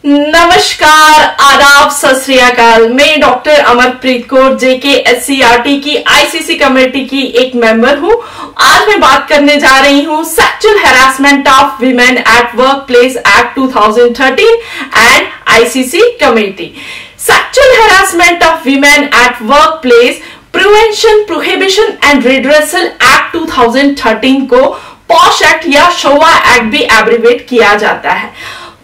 नमस्कार, आदाब, सत श्री अकाल। मैं डॉक्टर अमरप्रीत कौर जेके SCERT की ICC कमेटी की एक मेंबर हूँ। आज मैं बात करने जा रही हूँ sexual harassment of women eight workplace act 2013 and ICC committee. Sexual harassment of women at work place prevention, prohibition and redressal act 2013 को पॉश एक्ट या शोवा एक्ट भी एब्रिवेट किया जाता है।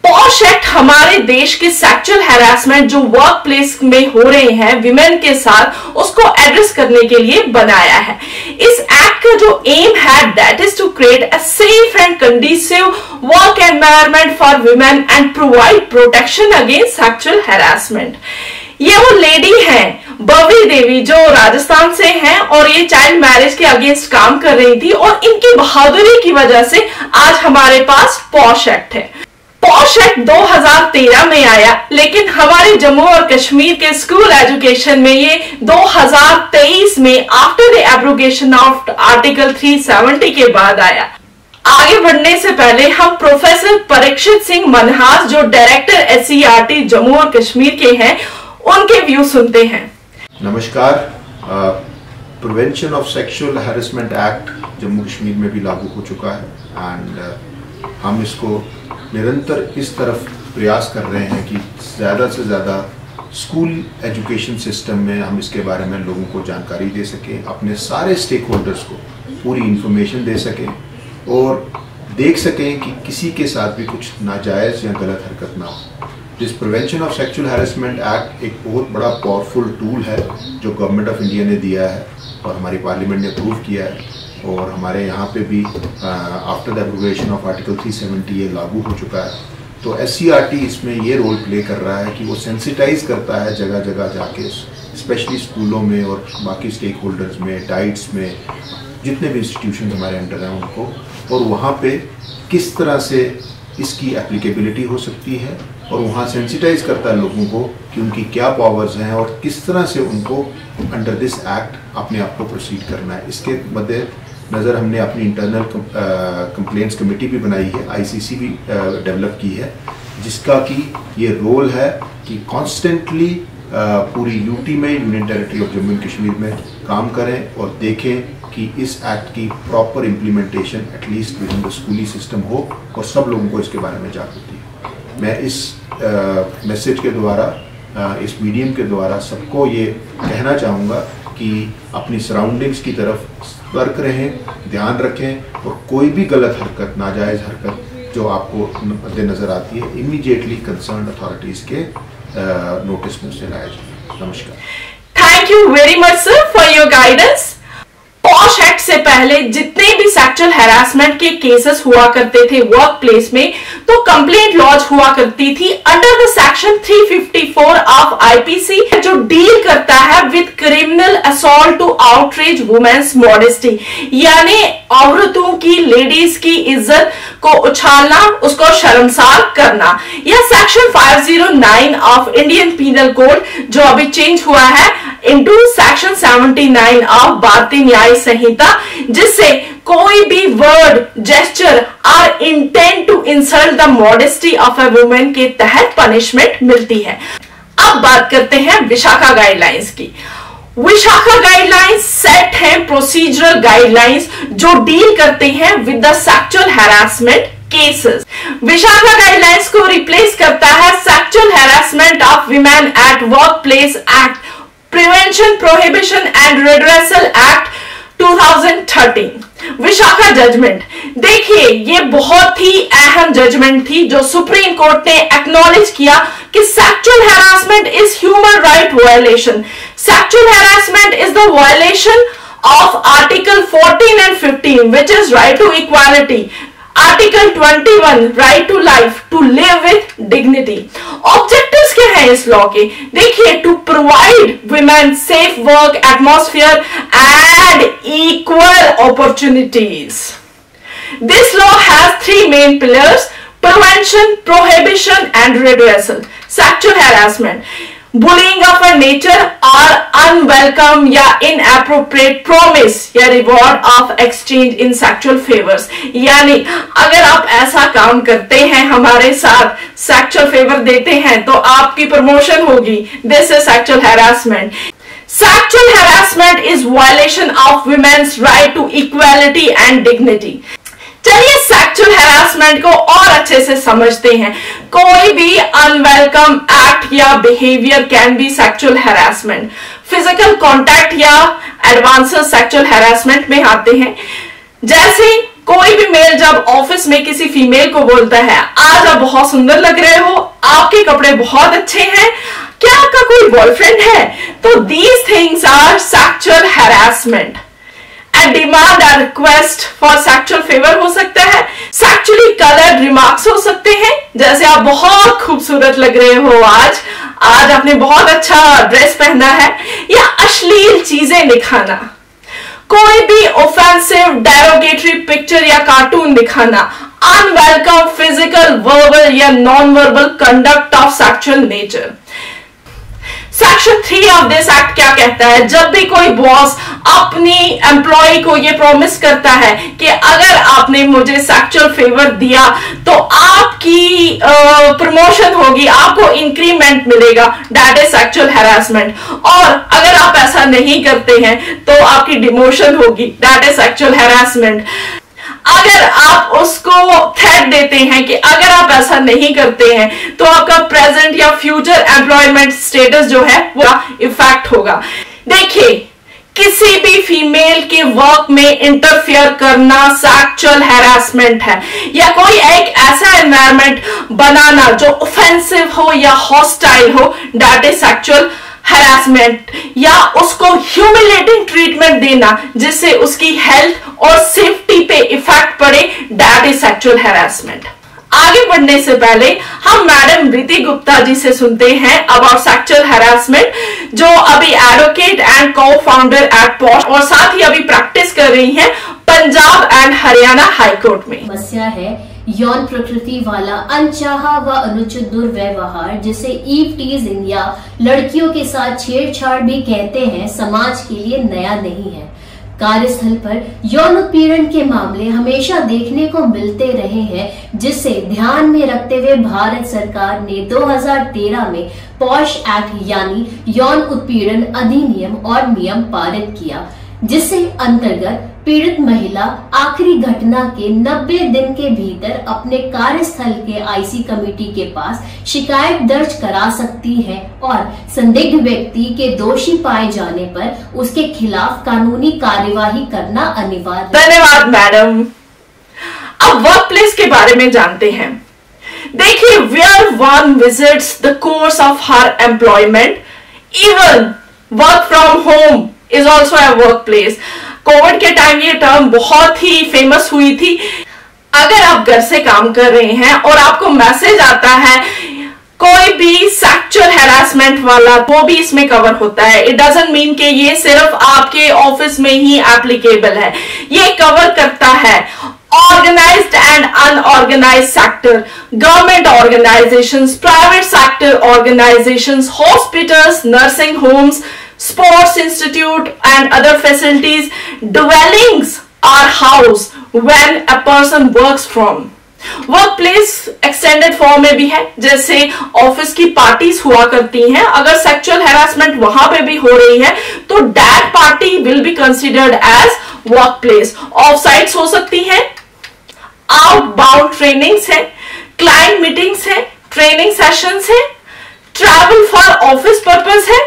पॉश एक्ट हमारे देश के सेक्सुअल हैरासमेंट जो वर्क प्लेस में हो रहे हैं विमेन के साथ, उसको एड्रेस करने के लिए बनाया है। इस एक्ट का जो एम है that is to create a safe and conducive work environment for women and provide protection against sexual harassment. ये वो लेडी हैं बवी देवी जो राजस्थान से हैं और ये चाइल्ड मैरिज के अगेंस्ट काम कर रही थी और इनकी बहादुरी की वजह से आज हमारे पास पॉश एक्ट है। पॉश एक्ट 2013 में आया, लेकिन हमारे जम्मू और कश्मीर के स्कूल एजुकेशन में ये 2023 में after the abrogation of article 370 के बाद आया। आगे बढ़ने से पहले हम प्रोफेसर परीक्षित सिंह मनहास जो डायरेक्टर SCERT जम्मू और कश्मीर के हैं, उनके व्यू सुनते हैं। नमस्कार। Prevention of sexual harassment act Jammu Kashmir में भी लागू हो चुका है एंड हम इसको निरंतर इस तरफ प्रयास कर रहे हैं कि ज़्यादा से ज़्यादा स्कूल एजुकेशन सिस्टम में हम इसके बारे में लोगों को जानकारी दे सकें, अपने सारे स्टेक होल्डर्स को पूरी इंफॉर्मेशन दे सकें और देख सकें कि किसी के साथ भी कुछ नाजायज़ या गलत हरकत ना हो। This prevention of sexual harassment act एक बहुत बड़ा पावरफुल टूल है जो गवर्नमेंट ऑफ इंडिया ने दिया है और हमारी पार्लियामेंट ने अप्रूव किया है और हमारे यहाँ पे भी after the abrogation of article 370 ये लागू हो चुका है। तो SCERT इसमें ये रोल प्ले कर रहा है कि वो सेंसिटाइज करता है जगह जगह जाके, स्पेशली स्कूलों में और बाकी स्टेक होल्डर्स में, डाइट्स में, जितने भी इंस्टीट्यूशन हमारे अंडर हैं उनको, और वहाँ पे किस तरह से इसकी एप्लीकेबिलिटी हो सकती है और वहाँ सेंसिटाइज करता है लोगों को कि उनकी क्या पावर्स हैं और किस तरह से उनको अंडर दिस एक्ट अपने आप को प्रोसीड करना है। इसके मद्दे नज़र हमने अपनी इंटरनल कंप्लेंट्स कमेटी भी बनाई है, ICC भी डेवलप की है, जिसका कि ये रोल है कि कॉन्स्टेंटली पूरी यूटी में, union territory of Jammu and Kashmir में काम करें और देखें कि इस एक्ट की proper implementation at least with in the स्कूली सिस्टम हो और सब लोगों को इसके बारे में जागरूकता हो। मैं इस मैसेज के द्वारा, इस मीडियम के द्वारा सबको ये कहना चाहूँगा कि अपनी सराउंडिंग्स की तरफ सतर्क रहें, ध्यान रखें और कोई भी गलत हरकत, नाजायज़ हरकत जो आपको मद्देनज़र आती है, इमीडिएटली कंसर्न अथॉरिटीज़ के नोटिस में से लाया जाए। नमस्कार। Thank you very much sir for your guidance. Posh act से पहले जितने भी सेक्सुअल हैरासमेंट के केसेस हुआ करते थे वर्क प्लेस में, तो कंप्लेंट लॉन्च हुआ करती थी under the section 354 of IPC जो डील करता है with criminal assault to outreach women's modesty, यानी औरतों की, लेडीज की इज्जत को उछालना, उसको शर्मसार करना। यह section 509 of Indian penal code जो अभी चेंज हुआ है into section 79 of Bharatiya Nyaya संहिता, जिससे कोई भी वर्ड, जेस्चर और intent to insult the modesty of a women के तहत पनिशमेंट मिलती है। अब बात करते हैं विशाखा गाइडलाइंस की। विशाखा गाइडलाइंस सेट हैं प्रोसीजरल गाइडलाइंस जो डील करते हैं with the sexual harassment cases. Vishakha guidelines को रिप्लेस करता है sexual harassment of women at workplace act, prevention, prohibition and redressal act 2013। Vishakha judgement, देखिए ये बहुत ही अहम जजमेंट थी जो सुप्रीम कोर्ट ने एक्नॉलेज किया कि sexual harassment is human right violation. Sexual harassment is the violation of article 14 and 15 which is right to equality, article 21 right to life, to live with dignity. Objectives क्या है इस law के? देखिए, to provide women safe work atmosphere and equal opportunities. This law has 3 main pillars: prevention, prohibition and redressal. Sexual harassment, bullying of a nature और unwelcome या inappropriate promise या reward of exchange in sexual favours, यानी अगर आप ऐसा काम करते हैं हमारे साथ, सेक्सुअल फेवर देते हैं तो आपकी प्रमोशन होगी, this is sexual harassment. Sexual harassment is violation of women's right to equality and dignity। चलिए सेक्सुअल हैरासमेंट को और अच्छे से समझते हैं। कोई भी अनवेलकम एक्ट या behaviour can be sexual harassment. Physical contact या एडवांसेस सेक्सुअल हैरासमेंट में आते हैं। जैसे कोई भी मेल जब ऑफिस में किसी फीमेल को बोलता है, आज आप बहुत सुंदर लग रहे हो, आपके कपड़े बहुत अच्छे हैं, क्या आपका कोई बॉयफ्रेंड है, तो these things are sexual harassment. And demand और रिक्वेस्ट फॉर सेक्सुअल फेवर हो सकता है। सेक्सुअली कलर्ड रिमार्क्स हो सकते हैं, जैसे आप बहुत खूबसूरत लग रहे हो आज आपने बहुत अच्छा ड्रेस पहना है, या अश्लील चीजें दिखाना। कोई भी ऑफेंसिव डेरोगेटरी पिक्चर या कार्टून दिखाना। अनवेलकम फिजिकल, वर्बल या non verbal conduct of sexual nature. Section 3 of this act क्या कहता है? जब भी कोई बॉस अपनी एम्प्लॉय को ये प्रॉमिस करता है कि अगर आपने मुझे सेक्सुअल फेवर दिया तो आपकी प्रमोशन होगी, आपको इंक्रीमेंट मिलेगा, दैट इज सेक्सुअल हैरासमेंट। और अगर आप ऐसा नहीं करते हैं तो आपकी डिमोशन होगी, दैट इज सेक्सुअल हैरासमेंट। अगर आप उसको थ्रेट देते हैं कि अगर आप ऐसा नहीं करते हैं तो आपका प्रेजेंट या फ्यूचर एम्प्लॉयमेंट स्टेटस जो है वो इफेक्ट होगा। देखिए, किसी भी फीमेल के वर्क में इंटरफियर करना सेक्सुअल हैरासमेंट है, या कोई एक ऐसा एनवायरनमेंट बनाना जो ऑफेंसिव हो या हॉस्टाइल हो, दैट इज सेक्सुअल हैरासमेंट। या उसको ह्यूमिलेटिंग ट्रीटमेंट देना जिससे उसकी हेल्थ और सेफ्टी पे इफेक्ट पड़े, दैट इज सेक्सुअल हैरासमेंट। आगे बढ़ने से पहले हम मैडम रीति गुप्ता जी से सुनते हैं अबाउट सेक्सुअल हैरासमेंट, जो अभी एडवोकेट एंड को फाउंडर एट पॉश और साथ ही अभी प्रैक्टिस कर रही हैं Punjab and Haryana high court में। समस्या है यौन प्रकृति वाला अनचाहा व अनुचित दुर्व्यवहार, जिसे ईव टीजिंग या लड़कियों के साथ छेड़छाड़ भी कहते हैं, समाज के लिए नया नहीं है। कार्यस्थल पर यौन उत्पीड़न के मामले हमेशा देखने को मिलते रहे हैं, जिसे ध्यान में रखते हुए भारत सरकार ने 2013 में पॉश एक्ट यानी यौन उत्पीड़न अधिनियम और नियम पारित किया, जिससे अंतर्गत पीड़ित महिला आखिरी घटना के 90 दिन के भीतर अपने कार्यस्थल के आईसी कमेटी के पास शिकायत दर्ज करा सकती है और संदिग्ध व्यक्ति के दोषी पाए जाने पर उसके खिलाफ कानूनी कार्यवाही करना अनिवार्य। धन्यवाद मैडम। अब वर्क प्लेस के बारे में जानते हैं। देखिए, where one visits the course of her employment, even work from home is also a workplace. COVID के टाइम ये टर्म बहुत ही फेमस हुई थी। अगर आप घर से काम कर रहे हैं और आपको मैसेज आता है कोई भी सेक्सुअल हैरासमेंट वाला, वो भी इसमें कवर होता है। इट डजंट मीन कि ये सिर्फ आपके ऑफिस में ही एप्लीकेबल है, ये कवर करता है organised and unorganised sector, government organisations, private sector organisations, hospitals, nursing homes, sports institute and other facilities, dwellings or house when a person works from। Work place extended form में भी है, जैसे office की parties हुआ करती हैं, अगर sexual harassment वहां पे भी हो रही है तो that party will be considered as workplace. Off sites हो सकती हैं, आउटबाउंड ट्रेनिंग्स है, क्लाइंट मीटिंग्स है, ट्रेनिंग सेशंस है, ट्रैवल फॉर ऑफिस पर्पस है।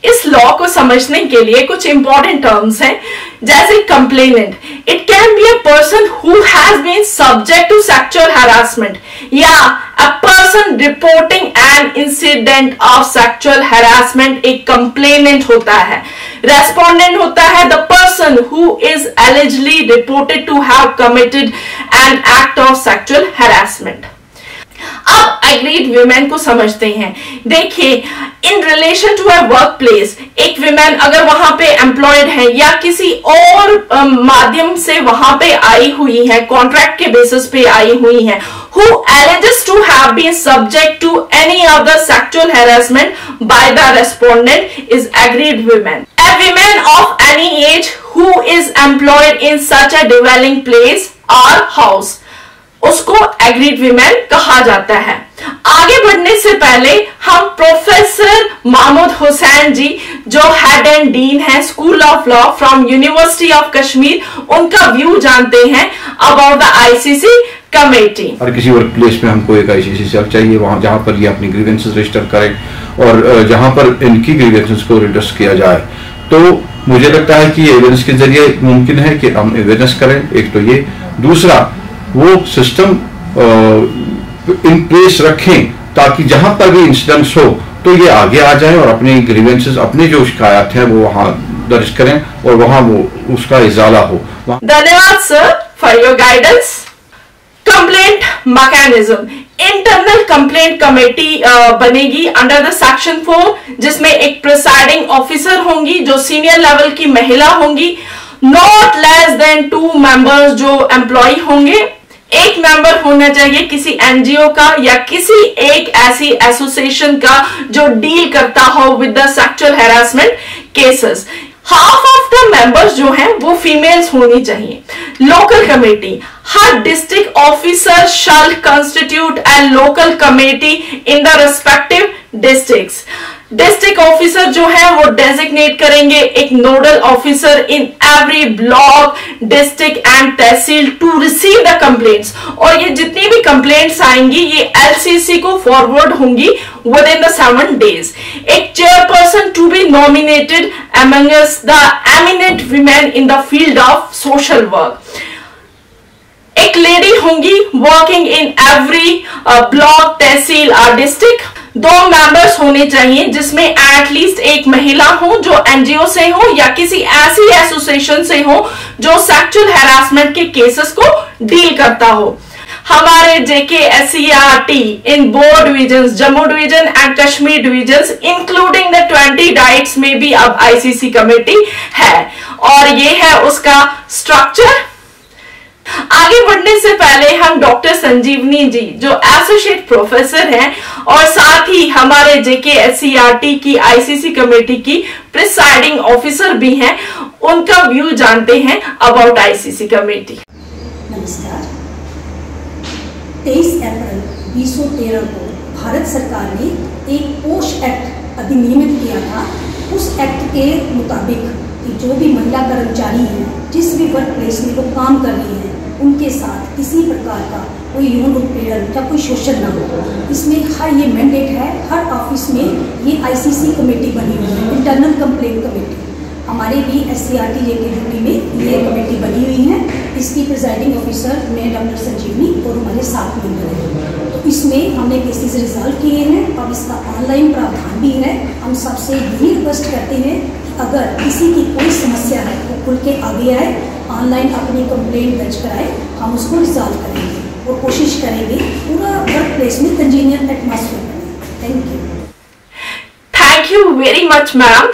इस लॉ को समझने के लिए कुछ इंपॉर्टेंट टर्म्स हैं, जैसे complainant, it can be a person who has been subject to sexual harassment, या a person reporting an incident of sexual harassment एक कंप्लेनेंट होता है। रेस्पोंडेंट होता है the person who is allegedly reported to have committed an act of sexual harassment. अब aggrieved women को समझते हैं। देखिए, in relation to a workplace, एक विमेन अगर वहां पे एम्प्लॉयड है या किसी और माध्यम से वहां पे आई हुई है, कॉन्ट्रैक्ट के बेसिस पे आई हुई है, who alleges to have been subject to any other sexual harassment by the respondent is aggrieved women. A woman of any age who is employed in such a dwelling place or house, उसको aggrieved women कहा जाता है। आगे बढ़ने से पहले हम professor Mahmood Hussain जी, जो हेड एंड डीन है school of law from university of Kashmir, उनका व्यू जानते हैं अबाउट द आईसीसी कमेटी। हर किसी वर्क प्लेस में हमको एक आईसीसी सेल चाहिए, वहां जहां पर ये अपनी ग्रीवेंसेस रजिस्टर करें और जहां पर इनकी ग्रीवेंसेस को रिड्रेस किया जाए। तो मुझे लगता है कि एविडेंस के जरिए मुमकिन है कि हम अवेयरनेस करें, एक तो ये, दूसरा वो सिस्टम इन प्लेस रखें ताकि जहां पर भी इंसिडेंट्स हो तो ये आगे आ जाए और अपनी ग्रीवेंसेस, अपनी जो शिकायत है वो वहां दर्ज करें और वहां वो उसका इजाला हो। धन्यवाद sir for your guidance. Complaint mechanism, internal complaint committee बनेगी अंडर द सेक्शन 4, जिसमें एक प्रिसाइडिंग ऑफिसर होंगी जो सीनियर लेवल की महिला होंगी, नॉट लेस देन 2 मेंबर्स जो एम्प्लॉय होंगे, एक मेंबर होना चाहिए किसी एनजीओ का या किसी एक ऐसी एसोसिएशन का जो डील करता हो with the sexual harassment cases. Half of the members जो हैं वो फीमेल्स होनी चाहिए। लोकल कमेटी, हर district officer shall constitute a local committee in the respective districts. District officer जो है वो डेजिग्नेट करेंगे एक nodal officer in every block, district and tehsil to receive the complaints, और ये जितनी भी कंप्लेंट्स आएंगी ये एलसीसी को फॉरवर्ड होंगी विद इन द 7 days। एक chairperson to be nominated amongst the eminent women in the field of social work. एक लेडी होंगी working in every block, tehsil और डिस्ट्रिक्ट। 2 मेंबर्स होने चाहिए जिसमें एटलीस्ट एक महिला हो जो एनजीओ से हो या किसी ऐसी एसोसिएशन से हो जो सेक्सुअल हैरासमेंट के केसेस को डील करता हो। हमारे JKSCRT in board division, Jammu division and Kashmir division including the 20 diets में भी अब आईसीसी कमेटी है और ये है उसका स्ट्रक्चर। आगे बढ़ने से पहले हम डॉक्टर संजीवनी जी जो एसोसिएट प्रोफेसर हैं और साथ ही हमारे JKSCRT की आईसीसी कमेटी की प्रिसाइडिंग ऑफिसर भी हैं, उनका व्यू जानते हैं अबाउट आईसीसी कमेटी। नमस्कार। 23 अप्रैल 2013 को भारत सरकार ने एक पोश एक्ट अधिनियमित किया था। उस एक्ट के मुताबिक कि जो भी महिला कर्मचारी हैं, जिस भी वर्क प्लेस में वो काम कर रही हैं, उनके साथ किसी प्रकार का कोई यौन उत्पीड़न या कोई शोषण न हो। इसमें हर ये मैंडेट है, हर ऑफिस में ये आईसीसी कमेटी बनी हुई है, इंटरनल कंप्लेंट कमेटी। हमारे भी SCRT के ड्यूटी में ये कमेटी बनी हुई है। इसकी प्रिजाइडिंग ऑफिसर मैं डॉक्टर संजीवनी और हमारे 7 मेंबर हैं। तो इसमें हमने केसेस रिजॉल्व किए हैं। अब इसका ऑनलाइन प्रावधान भी है। हम सबसे यही रिक्वेस्ट करते हैं कि अगर किसी की कोई समस्या है तो खुल के आगे आए, ऑनलाइन अपनी कंप्लेंट दर्ज कराए, हम उसको रिजॉल्व करेंगे और कोशिश करेंगे पूरा वर्क प्लेस में कंजीनियल एटमॉस्फेयर बने। Thank you. Thank you very much ma'am.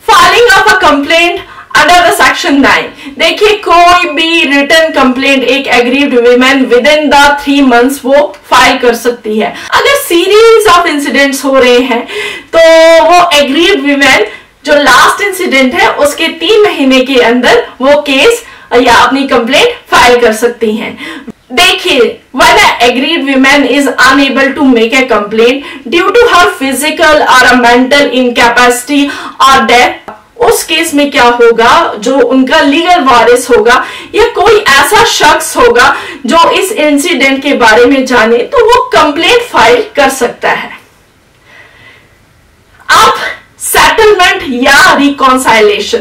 Filing of a complaint under the section 9, देखिए कोई भी रिटर्न कंप्लेंट एक aggrieved women with in the 3 months वो फाइल कर सकती है। अगर सीरीज ऑफ इंसिडेंट्स हो रहे हैं तो वो एग्रीव्ड वुमेन जो लास्ट इंसिडेंट है उसके 3 महीने के अंदर वो केस या अपनी कंप्लेंट फाइल कर सकती हैं। देखिए, when an aggrieved woman is unable to make a complaint due to her physical or a mental incapacity or death, उस केस में क्या होगा, जो उनका लीगल वारिस होगा या कोई ऐसा शख्स होगा जो इस इंसिडेंट के बारे में जाने तो वो कंप्लेंट फाइल कर सकता है। अब सेटलमेंट या reconciliation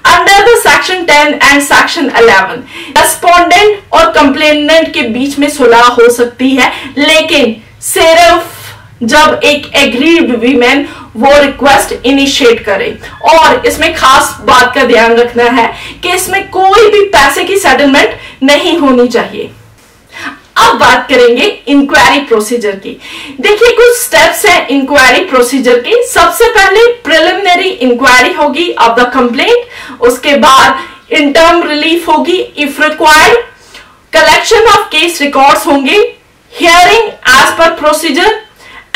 under the section 10 and section 11, respondent और कंप्लेनेंट के बीच में सुलह हो सकती है, लेकिन सिर्फ जब एक एग्रीव्ड वीमेन वो रिक्वेस्ट इनिशिएट करे। और इसमें खास बात का ध्यान रखना है कि इसमें कोई भी पैसे की सेटलमेंट नहीं होनी चाहिए। अब बात करेंगे इंक्वायरी प्रोसीजर की। देखिए, कुछ स्टेप्स हैं इंक्वायरी प्रोसीजर के। सबसे पहले प्रिलिमिनरी इंक्वायरी होगी ऑफ द कंप्लेंट, उसके बाद इंटर्म रिलीफ होगी if required, collection of case records होंगे, hearing as per procedure,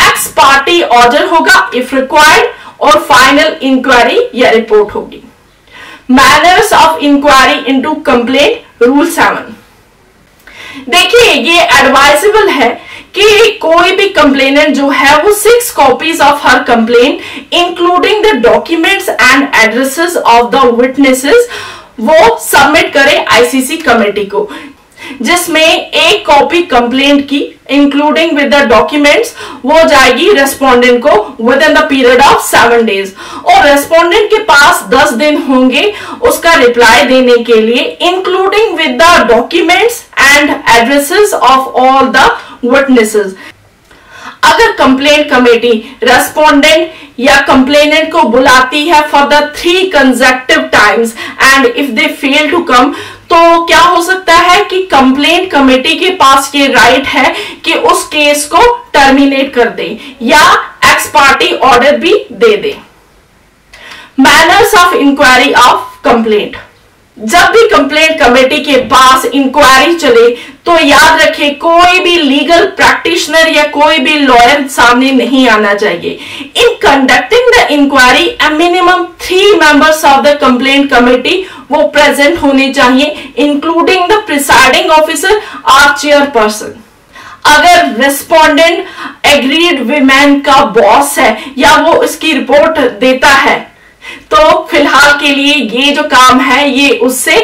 ex parte order होगा इफ रिक्वायर्ड, और फाइनल इंक्वायरी या रिपोर्ट होगी। Manners of inquiry into complaint, rule 7। देखिए, ये एडवाइजेबल है कि कोई भी कंप्लेनेंट जो है वो 6 copies of her complaint including the documents and addresses of the witnesses वो सबमिट करे आईसीसी कमेटी को, जिसमें एक कॉपी कंप्लेंट की इंक्लूडिंग विद द डॉक्यूमेंट्स वो जाएगी रेस्पोंडेंट को with in the period of 7 days, और रेस्पोंडेंट के पास 10 दिन होंगे उसका रिप्लाई देने के लिए, including with the documents and addresses of all the witnesses. अगर कंप्लेंट कमेटी रेस्पोंडेंट या कंप्लेनेंट को बुलाती है for the 3 consecutive times and if they fail to come, तो क्या हो सकता है कि कंप्लेंट कमेटी के पास ये राइट है कि उस केस को टर्मिनेट कर दे या एक्स पार्टी ऑर्डर भी दे दे। Manners of inquiry of complaint, जब भी कंप्लेंट कमेटी के पास इंक्वायरी चले तो याद रखें कोई भी लीगल प्रैक्टिशनर या कोई भी लॉयर सामने नहीं आना चाहिए। In conducting the inquiry a minimum 3 members of the complaint committee वो प्रेजेंट होने चाहिए, इंक्लूडिंग द प्रिसाइडिंग ऑफिसर और चेयरपर्सन। अगर रेस्पोंडेंट एग्रीड विमेन का बॉस है या वो इसकी रिपोर्ट देता है, तो फिलहाल के लिए ये जो काम है ये उससे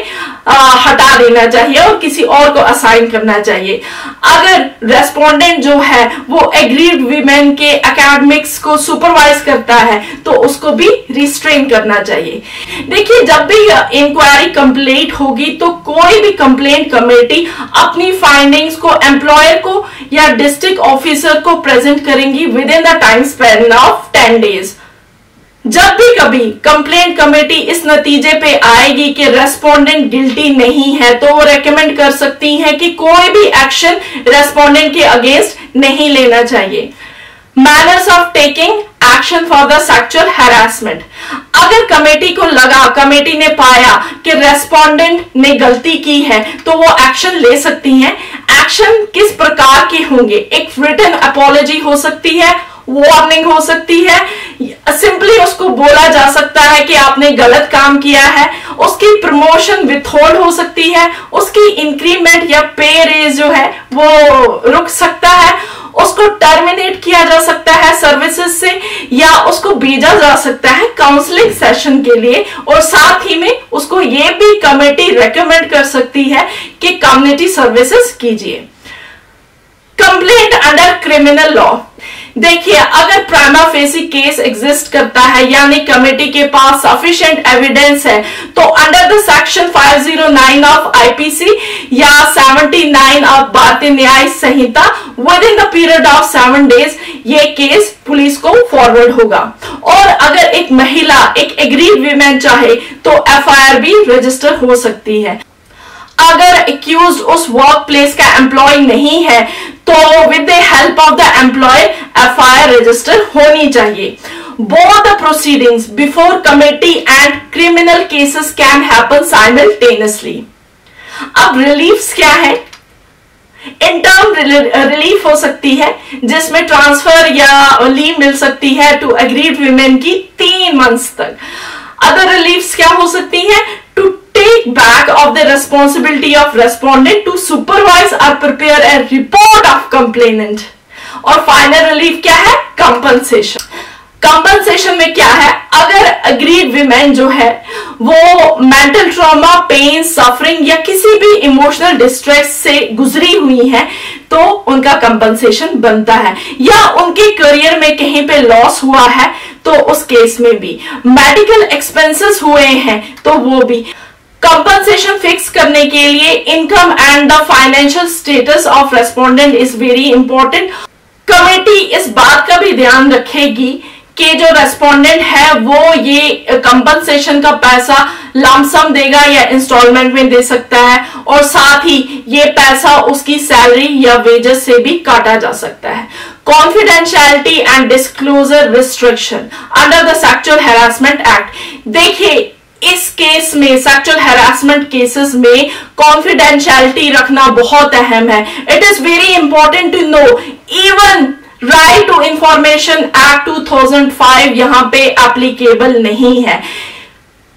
हटा देना चाहिए और किसी और को असाइन करना चाहिए। अगर रेस्पोंडेंट जो है वो एग्रीड वीमेन के एकेडमिक्स को सुपरवाइज करता है तो उसको भी रिस्ट्रेन करना चाहिए। देखिए, जब भी इंक्वायरी कंप्लीट होगी तो कोई भी कंप्लेंट कमेटी अपनी फाइंडिंग्स को एम्प्लॉयर को या डिस्ट्रिक्ट ऑफिसर को प्रेजेंट करेंगी with in the time span of 10 days. जब भी कभी कंप्लेंट कमेटी इस नतीजे पे आएगी कि रेस्पोंडेंट गिल्टी नहीं है तो वो रेकमेंड कर सकती है कि कोई भी एक्शन रेस्पोंडेंट के अगेंस्ट नहीं लेना चाहिए। Manners of taking action for the sexual harassment, अगर कमेटी ने पाया कि रेस्पोंडेंट ने गलती की है तो वो एक्शन ले सकती हैं। एक्शन किस प्रकार के होंगे? एक रिटन अपॉलॉजी हो सकती है, वार्निंग हो सकती है, सिंपली उसको बोला जा सकता है कि आपने गलत काम किया है, उसकी प्रमोशन विथहोल्ड हो सकती है, उसकी इंक्रीमेंट या पे रेज जो है वो रुक सकता है, उसको टर्मिनेट किया जा सकता है सर्विसेज से, या उसको भेजा जा सकता है काउंसलिंग सेशन के लिए, और साथ ही में उसको ये भी कमेटी रेकमेंड कर सकती है कि कम्युनिटी सर्विसेज कीजिए। कंप्लेंट अंडर क्रिमिनल लॉ, देखिए, अगर प्राइमा फेसी केस एग्जिस्ट करता है यानी कमेटी के पास सफिशिएंट एविडेंस है तो under the section 509 of IPC या 79 of Bharatiya Nyaya Sanhita within the period of 7 days ये केस पुलिस को फॉरवर्ड होगा। और अगर एक महिला एक एग्रीड वीमेन चाहे तो एफआईआर भी रजिस्टर हो सकती है। अगर एक्यूज्ड उस वर्क प्लेस का एम्प्लॉय नहीं है तो with the help of the employer FIR register होनी चाहिए। Both the proceedings before committee and criminal cases can happen simultaneously. अब रिलीफ्स क्या है? इंटर्म रिलीफ हो सकती है जिसमें ट्रांसफर या लीव मिल सकती है टू एग्रीड वीमेन की 3 मंथ्स तक। अदर रिलीफ्स क्या हो सकती है? To take back of the responsibility of respondent to supervise or prepare a report of complainant। और फाइनल रिलीफ क्या है? कंपनसेशन। कंपनसेशन में क्या है? अगर अग्रीड विमेन जो है वो मेंटल ट्रॉमा, पेन, सफरिंग या किसी भी इमोशनल डिस्ट्रेस से गुजरी हुई है तो उनका कंपनसेशन बनता है, या उनके करियर में कहीं पे लॉस हुआ है तो उस केस में भी, मेडिकल एक्सपेंसेस हुए हैं तो वो भी। कंपनसेशन फिक्स करने के लिए income and the financial status of respondent is very important. Committee इस बात का भी ध्यान रखेगी कि जो रेस्पोंडेंट है वो ये कंपनसेशन का पैसा लमसम देगा या इंस्टॉलमेंट में दे सकता है, और साथ ही ये पैसा उसकी सैलरी या वेजेस से भी काटा जा सकता है। Confidentiality and disclosure restriction under the sexual harassment act, देखिए इस केस में, सेक्सुअल हैरासमेंट केसेस में कॉन्फिडेंशियलिटी रखना बहुत अहम है। It is very important to know even right to information act 2005 यहां पे एप्लीकेबल नहीं है।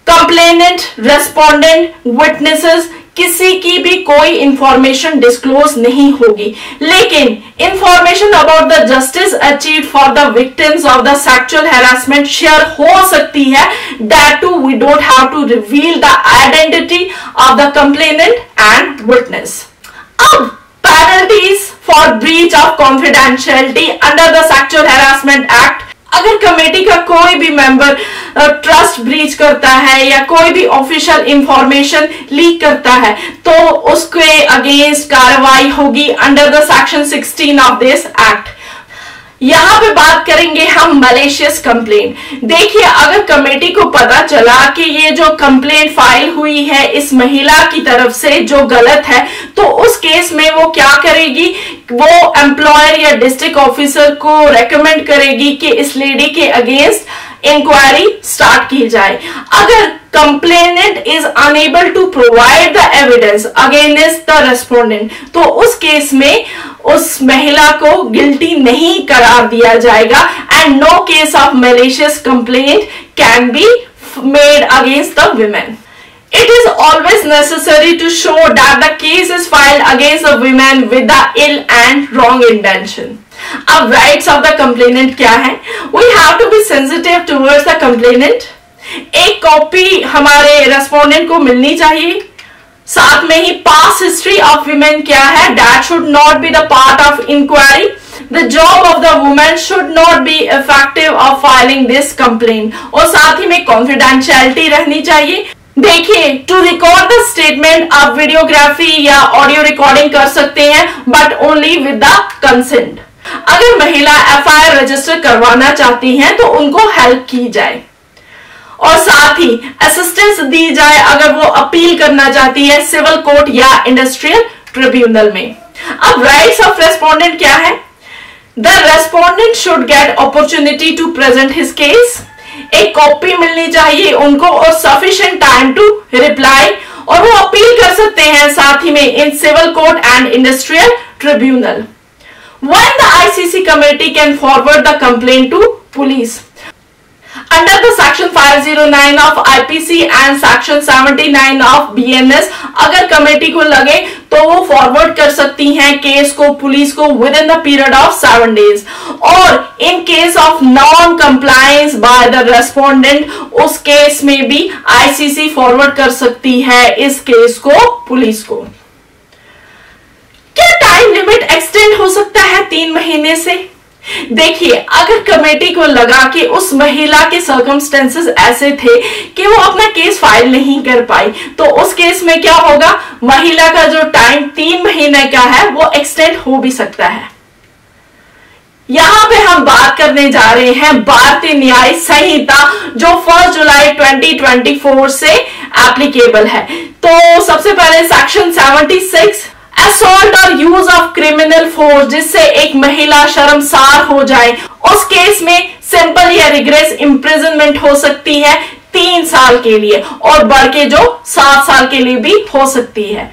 कंप्लेनेंट, रेस्पोंडेंट, विटनेसेस किसी की भी कोई इंफॉर्मेशन डिस्क्लोज नहीं होगी, लेकिन information about the justice achieved for the victims of the sexual harassment share हो सकती है। That too we don't have to reveal the identity of the complainant and witness. अब penalties for breach of confidentiality under the sexual harassment act. अगर committee का कोई भी member trust breach करता है या कोई भी ऑफिशियल इंफॉर्मेशन लीक करता है तो उसके अगेंस्ट कार्रवाई होगी under the section 16 of this act. यहां पे बात करेंगे हम मलेशियस कंप्लेंट। देखिए, अगर कमेटी को पता चला कि ये जो कंप्लेंट फाइल हुई है इस महिला की तरफ से जो गलत है, तो उस केस में वो क्या करेगी, वो एम्प्लॉयर या डिस्ट्रिक्ट ऑफिसर को रेकमेंड करेगी कि इस लेडी के अगेंस्ट इंक्वायरी स्टार्ट की जाए। अगर complainant is unable to provide the evidence against the respondent, तो उस केस में उस महिला को गिल्टी नहीं करार दिया जाएगा and no case of malicious complaint can be made against the women. It is always necessary to show that the case is filed against the women with the ill and wrong intention. अब rights of the complainant क्या है? We have to be sensitive towards the complainant. एक copy हमारे respondent को मिलनी चाहिए। साथ में ही पास्ट हिस्ट्री ऑफ विमेन क्या है, that should not be the part of inquiry. The job of the woman should not be effective of filing this complaint. और साथ ही में confidentiality रहनी चाहिए। देखिए, टू रिकॉर्ड द स्टेटमेंट आप वीडियोग्राफी या ऑडियो रिकॉर्डिंग कर सकते हैं, but only with the consent. अगर महिला एफआईआर रजिस्टर करवाना चाहती हैं तो उनको हेल्प की जाए और साथ ही असिस्टेंस दी जाए अगर वो अपील करना चाहती है सिविल कोर्ट या इंडस्ट्रियल ट्रिब्यूनल में। अब राइट्स ऑफ रेस्पोंडेंट क्या है? The respondent should get opportunity to present his case. एक कॉपी मिलनी चाहिए उनको और सफिशिएंट टाइम टू रिप्लाई, और वो अपील कर सकते हैं साथ ही में in civil court and industrial tribunal. When the ICC committee can forward the complaint to police under the section 509 of IPC and section 79 of BNS, अगर कमेटी को लगे तो वो फॉरवर्ड कर सकती हैं केस को पुलिस को with in the period of 7 days, और in case of non compliance by the respondent उस केस में भी ICC फॉरवर्ड कर सकती है इस केस को पुलिस को। क्या टाइम लिमिट एक्सटेंड हो सकता है 3 महीने से? देखिए, अगर कमेटी को लगा कि उस महिला के सर्कमस्टेंसेस ऐसे थे कि वो अपना केस फाइल नहीं कर पाई, तो उस केस में क्या होगा, महिला का जो टाइम 3 महीने का है वो एक्सटेंड हो भी सकता है। यहां पे हम बात करने जा रहे हैं भारतीय न्याय संहिता जो 1 जुलाई 2024 से एप्लीकेबल है। तो सबसे पहले सेक्शन 76 असॉल्ट और यूज ऑफ क्रिमिनल फोर्स, जिससे एक महिला शर्मसार हो जाए, उस केस में सिंपल या रिग्रेस इम्प्रिजनमेंट हो सकती है 3 साल के लिए, और बढ़ के जो 7 साल के लिए भी हो सकती है।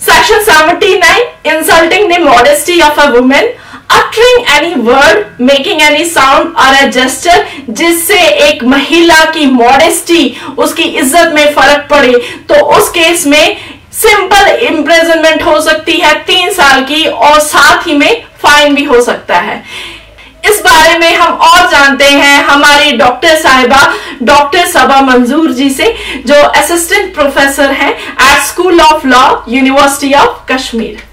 Section 79 insulting the modesty of a women, uttering any word, making any sound or a gesture जिससे एक महिला की मॉडेस्टी, उसकी इज्जत में फर्क पड़े, तो उस केस में सिंपल इम्प्रिजनमेंट हो सकती है 3 साल की, और साथ ही में फाइन भी हो सकता है। इस बारे में हम और जानते हैं हमारी डॉक्टर साहिबा डॉक्टर सबा मंजूर जी से, जो असिस्टेंट प्रोफेसर हैं at school of law, university of Kashmir.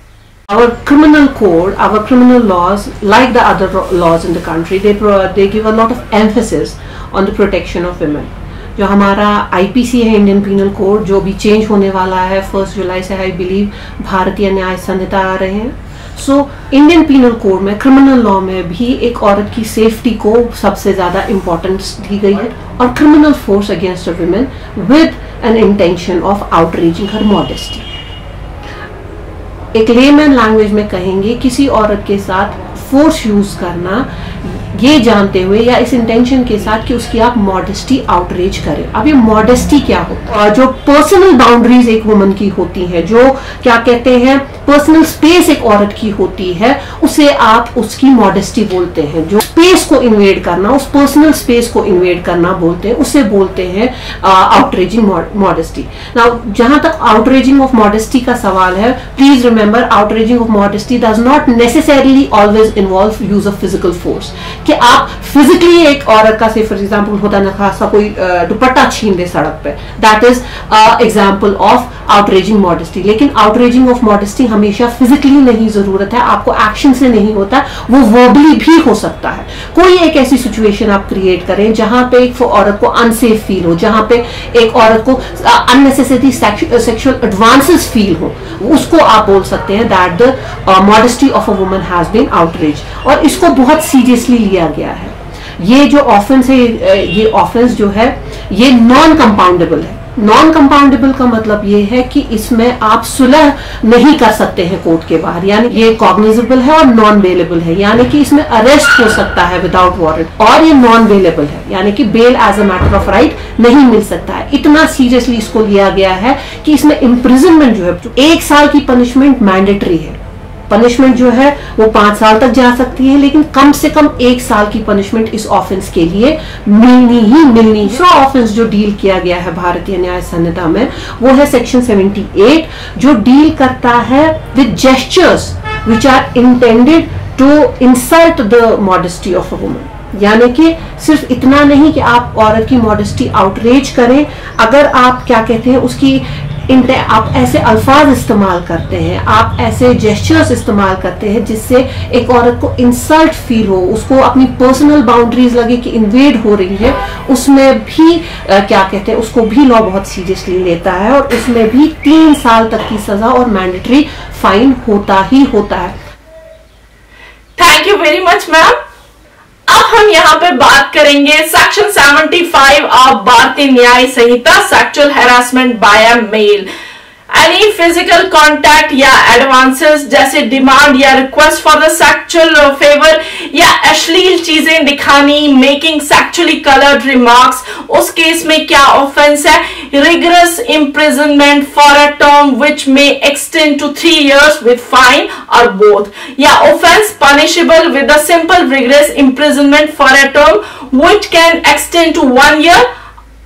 Our criminal code, our criminal laws, like the other laws in the country, they give a lot of emphasis on the protection of women. जो हमारा IPC है, Indian penal code, जो भी change होने वाला है 1 जुलाई से, I believe भारतीय न्याय संहिता आ रहे हैं। सो इंडियन पीनल कोड में, क्रिमिनल लॉ में भी एक औरत की सेफ्टी को सबसे ज्यादा इंपॉर्टेंस दी गई है, और criminal force against a women with an intention of outreaching her modesty. एक लेमैन लैंग्वेज में कहेंगे, किसी औरत के साथ फोर्स यूज करना ये जानते हुए या इस इंटेंशन के साथ कि उसकी आप मॉडेस्टी आउटरीच करें। अब ये मॉडेस्टी क्या होता है? जो पर्सनल बाउंड्रीज एक वुमन की होती है, जो क्या कहते हैं पर्सनल स्पेस एक औरत की होती है, उसे आप उसकी मॉडेस्टी बोलते हैं। जो स्पेस को इन्वेड करना, उस पर्सनल स्पेस को इन्वेड करना बोलते हैं, उसे बोलते हैं आउटरेजिंग मॉडेस्टी। नाउ जहां तक आउटरेजिंग ऑफ मॉडेस्टी का सवाल है, please remember outraging of modesty does not necessarily always involve use of physical force, कि आप फिजिकली एक औरत का, से फॉर एग्जाम्पल होता ना खासा कोई दुपट्टा छीन दे सड़क पे, that is example of outraging modesty. लेकिन आउटरेजिंग ऑफ मॉडेस्टी हमेशा फिजिकली नहीं जरूरत है, आपको एक्शन से नहीं होता, वो वर्बली भी हो सकता है। कोई एक ऐसी सिचुएशन आप क्रिएट करें जहां पे एक औरत को अनसेफ फील हो, जहां पे एक औरत को अननेसेसरी सेक्सुअल एडवांसेस फील हो, उसको आप बोल सकते हैं that the modesty of a woman has been outrage. और इसको बहुत सीरियसली लिया गया है। ये जो ऑफेंस है, ये ऑफेंस जो है ये नॉन कंपाउंडेबल है। नॉन कंपाउंडेबल का मतलब ये है कि इसमें आप सुलह नहीं कर सकते हैं कोर्ट के बाहर, यानी ये कॉग्निजेबल है और नॉन बेलेबल है, यानी कि इसमें अरेस्ट हो सकता है विदाउट वारंट, और ये नॉन बेलेबल है, यानी कि bail as a matter of right नहीं मिल सकता है। इतना सीरियसली इसको लिया गया है कि इसमें इम्प्रिजनमेंट जो है 1 साल की पनिशमेंट मैंडेटरी है। पनिशमेंट जो है वो 5 साल तक जा सकती है, लेकिन कम से कम 1 साल की पनिशमेंट इस ऑफेंस के लिए मिलनी ही मिलनी है। दूसरा ऑफेंस जो डील किया गया है भारतीय न्याय संहिता में वो है सेक्शन 78, जो डील करता है with gestures which are intended to insult the modesty of a woman. यानी कि सिर्फ इतना नहीं कि आप औरत की मॉडेस्टी आउटरेज करें, अगर आप क्या कहते हैं उसकी आप ऐसे अल्फाज इस्तेमाल करते हैं, आप ऐसे जेस्चर्स इस्तेमाल करते हैं जिससे एक औरत को इंसल्ट फील हो, उसको अपनी पर्सनल बाउंड्रीज लगे कि इन्वेड हो रही है, उसमें भी क्या कहते हैं उसको भी लॉ बहुत सीरियसली लेता है, और उसमें भी 3 साल तक की सजा और मैंडेटरी फाइन होता ही होता है। Thank you very much ma'am. अब हम यहाँ पे बात करेंगे section 75 of Bharatiya Nyaya Sanhita, sexual harassment by a male. Any physical contact या एडवांसेस जैसे डिमांड या request for the sexual favour या अश्लील चीजें दिखानी, मेकिंग सेक्सुअली कलर्ड रिमार्क्स, उस केस में क्या ऑफेंस है? Rigorous imprisonment for a term which may extend to 3 years with fine और बोथ, या offence punishable with a simple rigorous imprisonment for a term which can extend to 1 year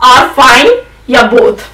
और fine या both.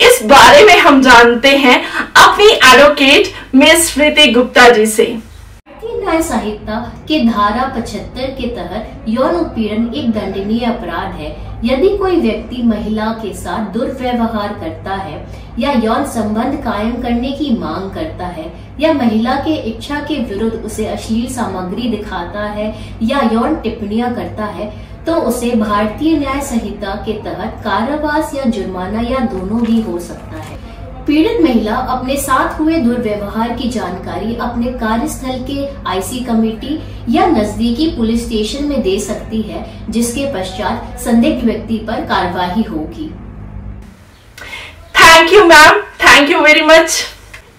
इस बारे में हम जानते हैं अपनी एडवोकेट मिस स्मृति गुप्ता जी से। भारतीय न्याय संहिता के धारा 75 के तहत यौन उत्पीड़न एक दंडनीय अपराध है। यदि कोई व्यक्ति महिला के साथ दुर्व्यवहार करता है या यौन संबंध कायम करने की मांग करता है या महिला के इच्छा के विरुद्ध उसे अश्लील सामग्री दिखाता है या यौन टिप्पणियां करता है, तो उसे भारतीय न्याय संहिता के तहत कारावास या जुर्माना या दोनों भी हो सकता है। पीड़ित महिला अपने साथ हुए दुर्व्यवहार की जानकारी अपने कार्यस्थल के आईसी कमेटी या नजदीकी पुलिस स्टेशन में दे सकती है, जिसके पश्चात संदिग्ध व्यक्ति पर कार्रवाई होगी। Thank you ma'am, thank you very much.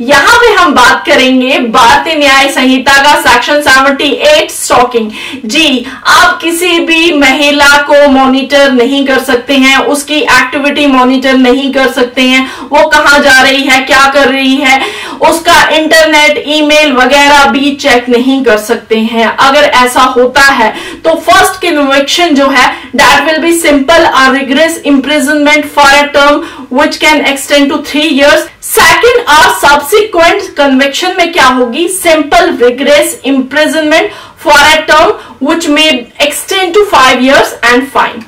यहाँ पे हम बात करेंगे भारतीय न्याय संहिता का सेक्शन 78 स्टॉकिंग। जी, आप किसी भी महिला को मॉनिटर नहीं कर सकते हैं, उसकी एक्टिविटी मॉनिटर नहीं कर सकते हैं, वो कहाँ जा रही है, क्या कर रही है, उसका इंटरनेट ईमेल वगैरह भी चेक नहीं कर सकते हैं। अगर ऐसा होता है तो फर्स्ट कन्विक्शन जो है दैट विल बी सिंपल और rigorous imprisonment for a term which can extend to 3 years। Second और सब्सिक्वेंट कन्विक्शन में क्या होगी? Simple rigorous imprisonment for a term which may extend to 5 years and fine.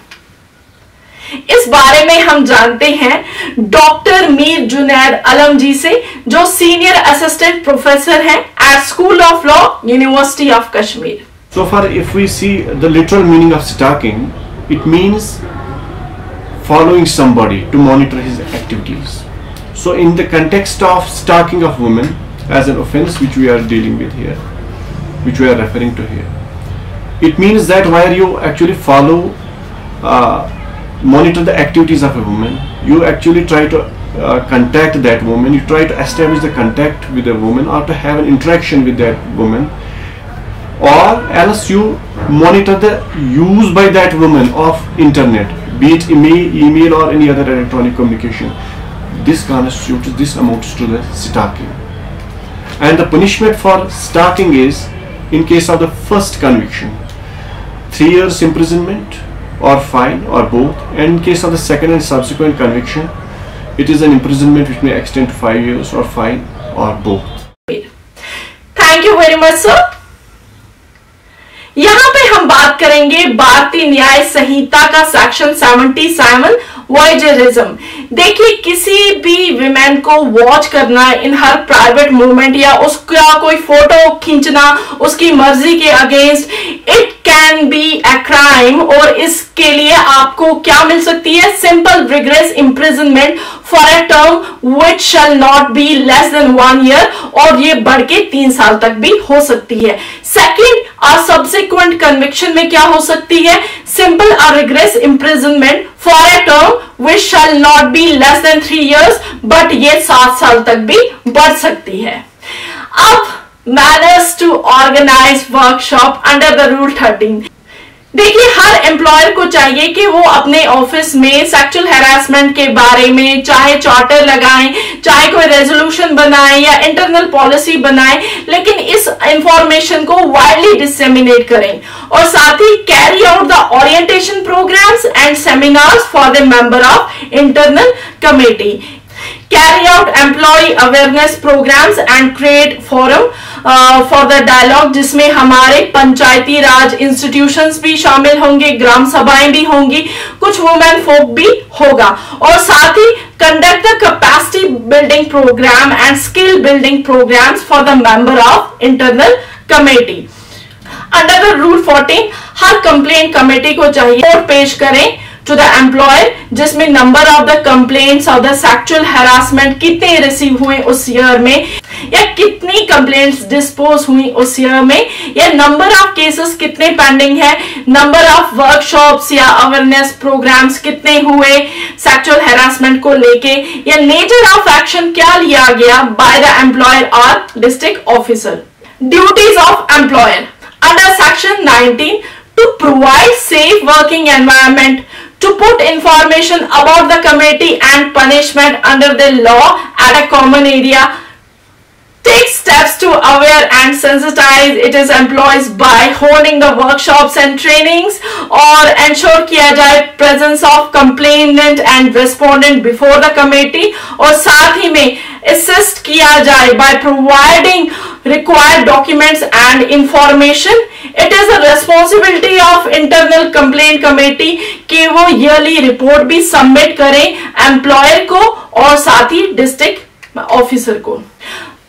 इस बारे में हम जानते हैं डॉक्टर मीर जुनैद आलम जी से, जो सीनियर असिस्टेंट प्रोफेसर हैं at school of law, university of Kashmir. So far, if we see the literal meaning of stalking, it means following somebody to monitor his activities. So in the context of stalking of women as an offense which we are dealing with here, which we are referring to here, it means that where you actually follow, monitor the activities of a woman, you actually try to contact that woman, you try to establish the contact with a woman or to have an interaction with that woman or else you monitor the use by that woman of internet, be it email or any other electronic communication. This constitutes, this amounts to the stalking. And the punishment for stalking is, in case of the first conviction, 3 years imprisonment or fine or both, and in case of the second and subsequent conviction, it is an imprisonment which may extend to 5 years or fine or both. Thank you very much sir. यहाँ पे हम बात करेंगे भारतीय न्याय संहिता का section 77 वॉयजरिज्म। देखिए, किसी भी विमेन को वॉच करना इन हर प्राइवेट मूवमेंट या उसका कोई फोटो खींचना उसकी मर्जी के against, it can be a crime, और इसके लिए आपको क्या मिल सकती है? Simple rigorous imprisonment for a term which shall not be less than 1 year, और ये बढ़ के 3 साल तक भी हो सकती है। सेकेंड, सब्सिक्वेंट कन्विक्शन में क्या हो सकती है? Simple rigorous imprisonment for a term which shall not be less than 3 years, but ये 7 साल तक भी बढ़ सकती है। अब manners to organise workshop under the rule 13। देखिए, हर एम्प्लॉयर को चाहिए कि वो अपने ऑफिस में सेक्सुअल हैरासमेंट के बारे में चाहे चार्टर लगाएं, चाहे कोई रेजोल्यूशन बनाएं या इंटरनल पॉलिसी बनाएं, लेकिन इस इंफॉर्मेशन को वाइडली डिसेमिनेट करें, और साथ ही carry out the orientation programs and seminars for the member of internal committee, carry out employee awareness programs and create forum for the dialogue, जिसमें हमारे पंचायती राज इंस्टीट्यूशंस भी शामिल होंगे, ग्राम सभाएं भी होंगी, कुछ वुमेन फोक भी होगा, और साथ ही conduct the capacity building program and skill building programs for the member of internal committee. Under the rule 14, her complaint committee को चाहिए रिपोर्ट पेश करें टू द एम्प्लॉयर, जिसमें number of the complaints of the sexual harassment कितने receive हुए उस year में, या कितनी कंप्लेंट्स डिस्पोज हुई उस ईयर में, या नंबर ऑफ केसेस कितने पेंडिंग है, नंबर ऑफ वर्कशॉप्स या अवेयरनेस प्रोग्राम्स कितने हुए सेक्सुअल हैरासमेंट को लेके, या नेचर ऑफ एक्शन क्या लिया गया बाय द एम्प्लॉयर और district officer. Duties of employer under section 19 to provide safe working environment, to put information about the committee and punishment under the law at a common area, take steps to aware and sensitize its employees by holding the workshops and trainings, और ensure किया जाए presence of complainant and respondent before the committee, और साथ ही में assist किया जाए by providing required documents and information। It is a responsibility of internal complaint committee कि वो yearly report भी submit करें employer को और साथ ही district officer को।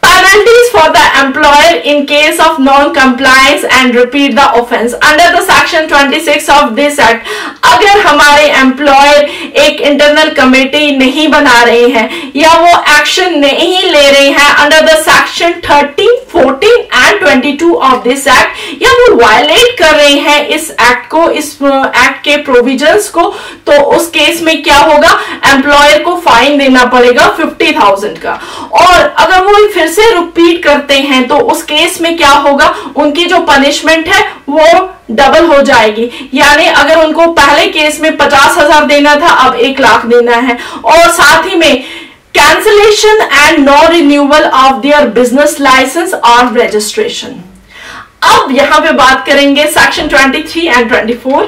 Penalties for the employer in case of non-compliance and repeat the offence under the section 26 of this act। अगर हमारे एम्प्लॉयर एक इंटरनल कमेटी नहीं बना रहे हैं या वो एक्शन नहीं ले रहे हैं under the section 13, 14 and 22 of this act, या वो वायलेट कर रहे हैं इस एक्ट को, इस एक्ट के प्रोविजंस को, तो उस केस में क्या होगा? एम्प्लॉयर को फाइन देना पड़ेगा 50,000 का, और अगर वो फिर से रिपीट करते हैं तो उस केस में क्या होगा? उनकी जो पनिशमेंट है वो डबल हो जाएगी, यानी अगर उनको पहले केस में 50,000 देना था, अब 1 लाख देना है, और साथ ही में cancellation and no renewal of their business licence और रजिस्ट्रेशन। अब यहां पे बात करेंगे सेक्शन 23 एंड 24।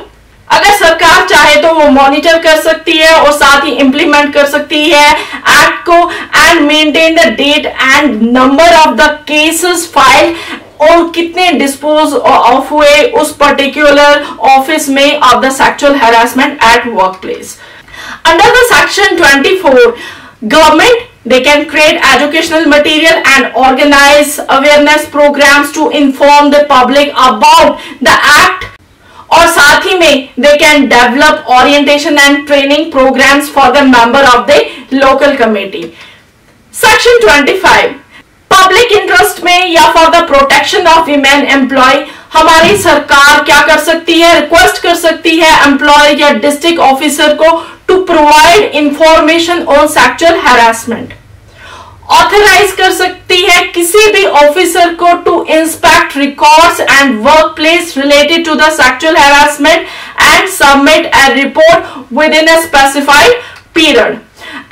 अगर सरकार चाहे तो वो मॉनिटर कर सकती है और साथ ही इंप्लीमेंट कर सकती है एक्ट को, and maintain the date and number of the cases filed, और कितने डिस्पोज ऑफ हुए उस पर्टिकुलर ऑफिस में of the sexual harassment at workplace. Under the section 24, government they can create educational material and organize awareness programs to inform the public about the act, और साथ ही में they can develop orientation and training programs for the member of the local committee। Section 25, public interest में या for the protection of women employ, हमारी सरकार क्या कर सकती है? रिक्वेस्ट कर सकती है एम्प्लॉयर या डिस्ट्रिक्ट ऑफिसर को to provide information on sexual harassment, authorise कर सकती है किसी भी ऑफिसर को to inspect records and workplace related to the sexual harassment and submit a report within a specified period.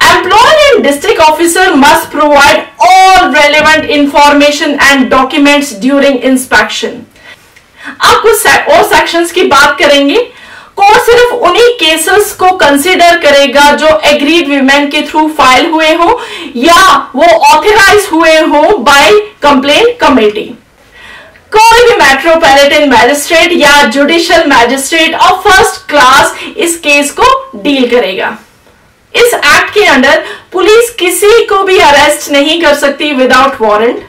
Employer and district officer must provide all relevant information and documents during inspection. अब कुछ और sections की बात करेंगे. Court सिर्फ उन्हीं cases को consider करेगा जो एग्रीड वीमेन के थ्रू फाइल हुए हो या वो ऑथराइज हुए हो बाय कंप्लेंट कमेटी. कोई भी मेट्रोपॉलिटन मैजिस्ट्रेट या judicial magistrate of first class इस केस को डील करेगा. इस एक्ट के अंडर पुलिस किसी को भी अरेस्ट नहीं कर सकती without warrant.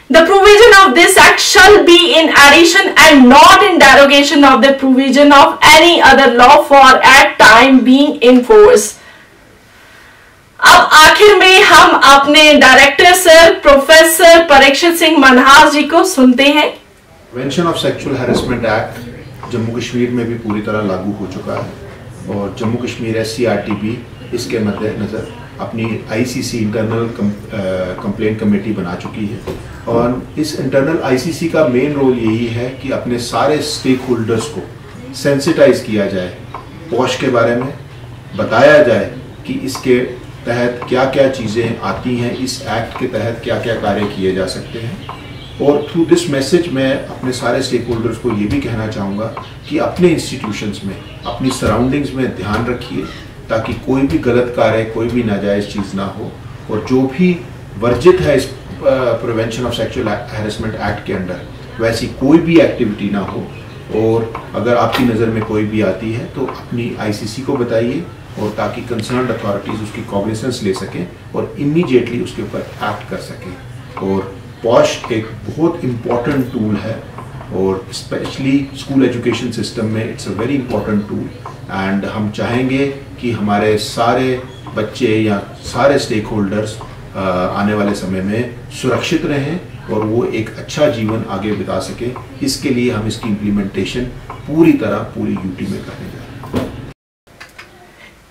The provision of this act shall be in addition and not in derogation of the provision of any other law for at time being in force. अब आखिर में हम अपने director sir professor Parikshit Singh Manhas ji को सुनते हैं. Prevention of sexual harassment act Jammu Kashmir में भी पूरी तरह लागू हो चुका है और जम्मू कश्मीर SCRT भी इसके मद्देनजर अपनी ICC इंटरनल कंप्लेंट कमेटी बना चुकी है. और इस इंटरनल ICC का मेन रोल यही है कि अपने सारे स्टेक होल्डर्स को सेंसिटाइज किया जाए, पॉश के बारे में बताया जाए कि इसके तहत क्या क्या चीज़ें आती हैं, इस एक्ट के तहत क्या क्या कार्य किए जा सकते हैं. और थ्रू दिस मैसेज मैं अपने सारे स्टेक होल्डर्स को ये भी कहना चाहूँगा कि अपने इंस्टीट्यूशंस में, अपनी सराउंडिंग्स में ध्यान रखिए ताकि कोई भी गलत कार्य, कोई भी नाजायज़ चीज़ ना हो. और जो भी वर्जित है इस prevention of sexual harassment act के अंडर वैसी कोई भी एक्टिविटी ना हो. और अगर आपकी नज़र में कोई भी आती है तो अपनी ICC को बताइए और ताकि कंसर्न अथॉरिटीज़ उसकी कॉग्निजेंस ले सकें और इमीडिएटली उसके ऊपर एक्ट कर सकें. और पॉश एक बहुत इम्पॉर्टेंट टूल है और स्पेशली स्कूल एजुकेशन सिस्टम में it's a very important tool. And हम चाहेंगे कि हमारे सारे बच्चे या सारे स्टेक होल्डर्स आने वाले समय में सुरक्षित रहें और वो एक अच्छा जीवन आगे बिता सकें. इसके लिए हम इसकी इम्प्लीमेंटेशन पूरी UT में करने जा रहे हैं.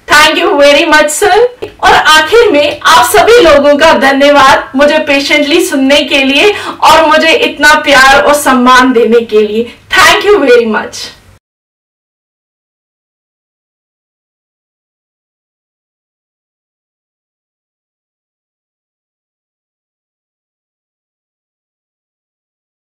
Thank you very much sir. और आखिर में आप सभी लोगों का धन्यवाद मुझे पेशेंटली सुनने के लिए और मुझे इतना प्यार और सम्मान देने के लिए. Thank you very much.